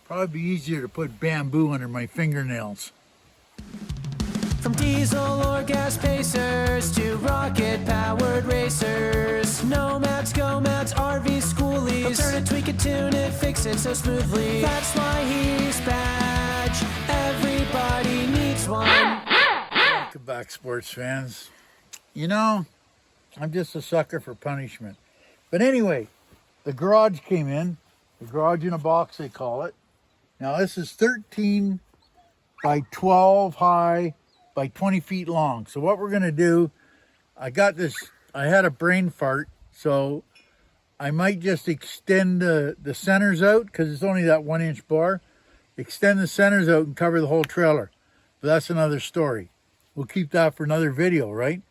Probably be easier to put bamboo under my fingernails. From diesel or gas pacers to rocket-powered racers, nomads, go-mads, RV schoolies, they'll turn it, tweak it, tune it, fix it so smoothly. That's why he's Badge. Everybody needs one. Welcome back, sports fans. You know, I'm just a sucker for punishment. But anyway, the garage came in. The garage in a box, they call it. Now this is 13 by 12 high by 20 feet long. So what we're gonna do, I had a brain fart, so I might just extend the centers out because it's only that 1-inch bar. Extend the centers out and cover the whole trailer. But that's another story. We'll keep that for another video, right?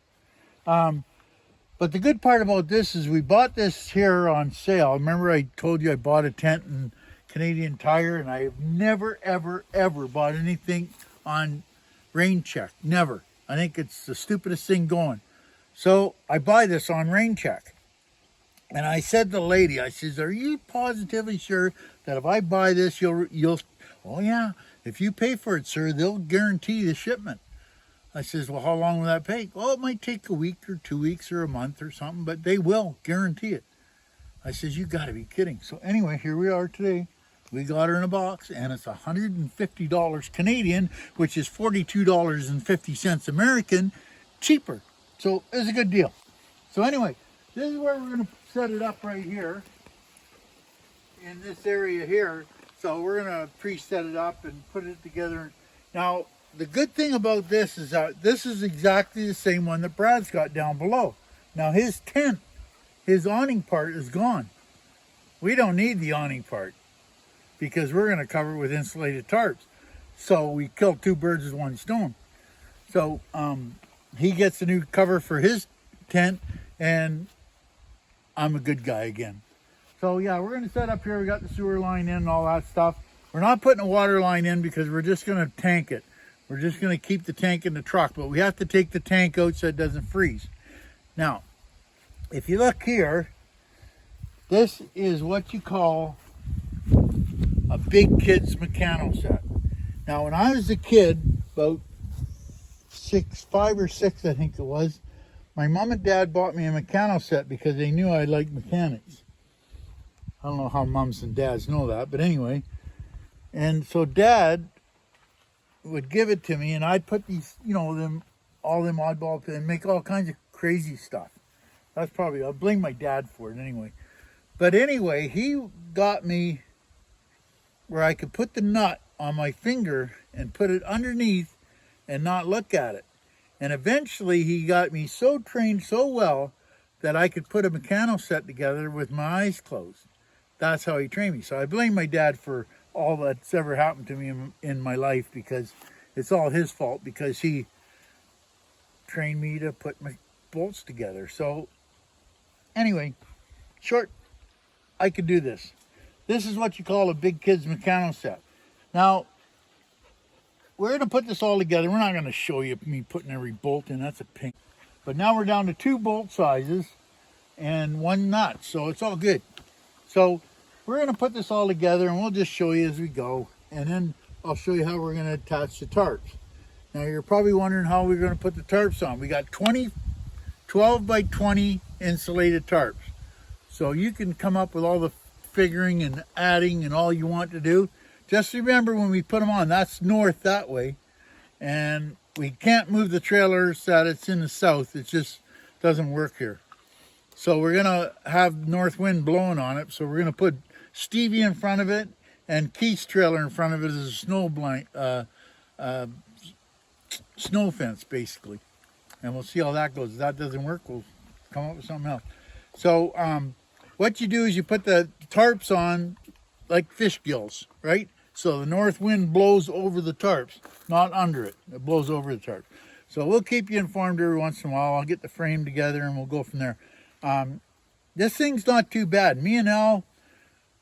But the good part about this is we bought this here on sale. Remember I told you I bought a tent in Canadian Tire, and I've never, ever, ever bought anything on rain check. Never. I think it's the stupidest thing going. So I buy this on rain check. And I said to the lady, I says, are you positively sure that if I buy this, you'll, oh yeah, if you pay for it, sir, they'll guarantee the shipment. I says, well, how long will that take? Well, it might take a week or 2 weeks or a month or something, but they will guarantee it. I says, you got to be kidding. So anyway, here we are today. We got her in a box, and it's $150 Canadian, which is $42.50 American, cheaper. So it's a good deal. So anyway, this is where we're going to set it up right here, in this area here. So we're going to pre-set it up and put it together. Now, the good thing about this is that this is exactly the same one that Brad's got down below. Now his tent, his awning part is gone. We don't need the awning part because we're going to cover it with insulated tarps. So we killed two birds with one stone. So he gets a new cover for his tent, and I'm a good guy again. So yeah, we're going to set up here. We got the sewer line in and all that stuff. We're not putting a water line in because we're just going to tank it. We're just going to keep the tank in the truck, but we have to take the tank out so it doesn't freeze. Now, if you look here, this is what you call a big kid's mechano set. Now, when I was a kid, about 5 or 6, I think it was, my mom and dad bought me a mechano set because they knew I liked mechanics. I don't know how moms and dads know that, but anyway. And so Dad would give it to me, and I'd put these, you know, all them oddball pins and make all kinds of crazy stuff. That's probably, I'll blame my dad for it anyway. But anyway, he got me where I could put the nut on my finger and put it underneath and not look at it. And eventually he got me so trained so well that I could put a mechano set together with my eyes closed. That's how he trained me. So I blame my dad for all that's ever happened to me in my life, because it's all his fault, because he trained me to put my bolts together. So anyway, I could do this. This is what you call a big kid's mechano set. Now, we're going to put this all together. We're not going to show you me putting every bolt in. That's a pain. But now we're down to 2 bolt sizes and 1 nut. So it's all good. So we're going to put this all together, and we'll just show you as we go. And then I'll show you how we're going to attach the tarps. Now, you're probably wondering how we're going to put the tarps on. We got 12 by 20 insulated tarps. So you can come up with all the figuring and adding and all you want to do. Just remember, when we put them on, that's north that way. And we can't move the trailer so that it's in the south. It just doesn't work here. So we're going to have north wind blowing on it. So we're going to put Stevie in front of it, and Keith's trailer in front of it is a snow fence, basically. And we'll see how that goes. If that doesn't work, we'll come up with something else. So what you do is you put the tarps on like fish gills, right? So the north wind blows over the tarps, not under it. It blows over the tarps. So we'll keep you informed every once in a while. I'll get the frame together and we'll go from there. This thing's not too bad. Me and Al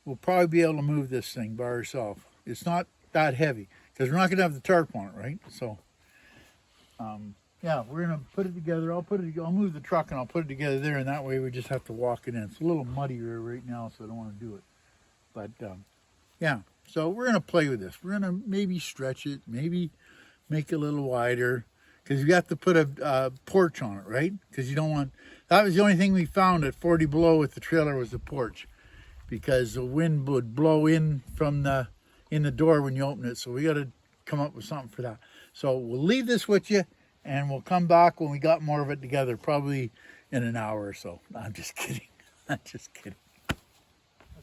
will probably be able to move this thing by ourselves. It's not that heavy because we're not going to have the tarp on it, right? So, yeah, we're going to put it together. I'll move the truck and I'll put it together there, and that way we just have to walk it in. It's a little muddier right now, so I don't want to do it. But, yeah, So we're going to play with this. We're going to maybe stretch it, maybe make it a little wider, because you have to put a porch on it, right? Because you don't want, that was the only thing we found at 40 below with the trailer was the porch, because the wind would blow in from in the door when you open it. So we got to come up with something for that. So we'll leave this with you, and we'll come back when we got more of it together, probably in an hour or so. No, I'm just kidding. I'm just kidding.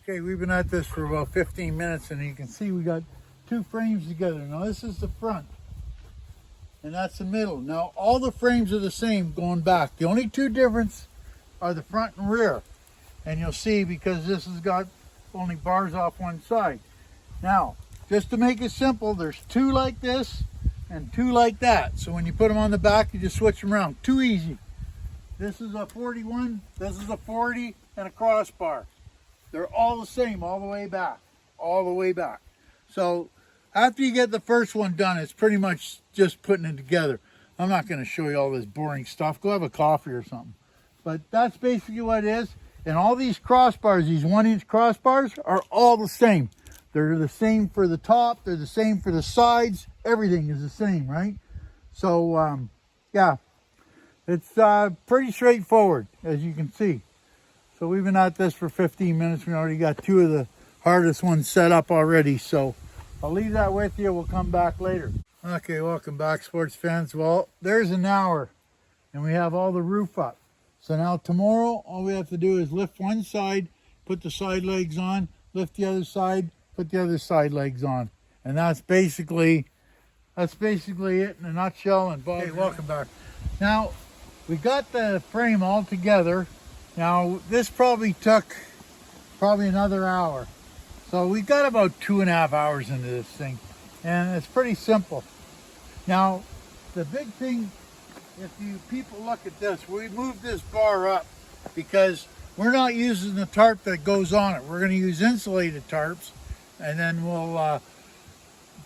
Okay, we've been at this for about 15 minutes, and you can see we got 2 frames together. Now this is the front, and that's the middle. Now all the frames are the same going back. The only 2 difference are the front and rear. And you'll see, because this has got only bars off one side. Now, just to make it simple, there's 2 like this and 2 like that. So when you put them on the back, you just switch them around. Too easy. This is a 41, this is a 40, and a crossbar. They're all the same all the way back, all the way back. So after you get the first one done, it's pretty much just putting it together. I'm not going to show you all this boring stuff. Go have a coffee or something. But that's basically what it is. And all these crossbars, these 1-inch crossbars, are all the same. They're the same for the top. They're the same for the sides. Everything is the same, right? So, yeah, it's pretty straightforward, as you can see. So we've been at this for 15 minutes. We already got 2 of the hardest ones set up already. So I'll leave that with you. We'll come back later. Okay, welcome back, sports fans. Well, there's an hour, and we have all the roof up. So now tomorrow, all we have to do is lift one side, put the side legs on, lift the other side, put the other side legs on. And that's basically it in a nutshell. And okay, welcome back. Now, we got the frame all together. Now, this probably took another hour. So we got about 2.5 hours into this thing. And it's pretty simple. Now, the big thing, if you people look at this, we moved this bar up because we're not using the tarp that goes on it. We're going to use insulated tarps, and then we'll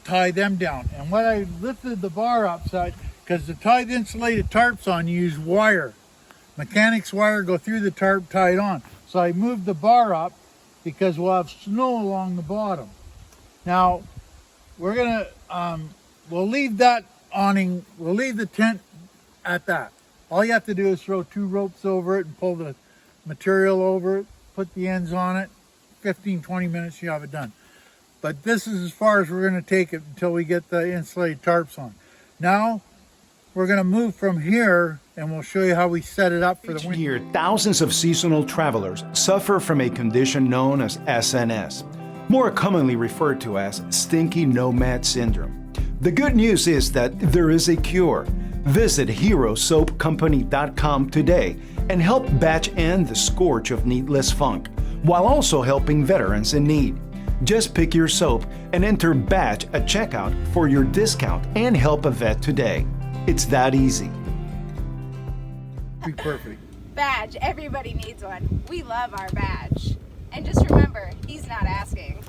tie them down. And what I lifted the bar up, because to tie the insulated tarps on, you use wire. Mechanics wire, go through the tarp, tie it on. So I moved the bar up because we'll have snow along the bottom. Now, we're going to, we'll leave that awning, we'll leave the tent at that. All you have to do is throw 2 ropes over it and pull the material over it, put the ends on it. 15-20 minutes, you have it done. But this is as far as we're going to take it until we get the insulated tarps on. Now we're going to move from here, and we'll show you how we set it up for the winter. Each year, thousands of seasonal travelers suffer from a condition known as SNS, more commonly referred to as stinky nomad syndrome. The good news is that there is a cure. Visit herosoapcompany.com today and help batch end the scourge of needless funk, while also helping veterans in need. Just pick your soap and enter batch at checkout for your discount and help a vet today. It's that easy. Be perfect. Badge, everybody needs one. We love our badge. And just remember, he's not asking.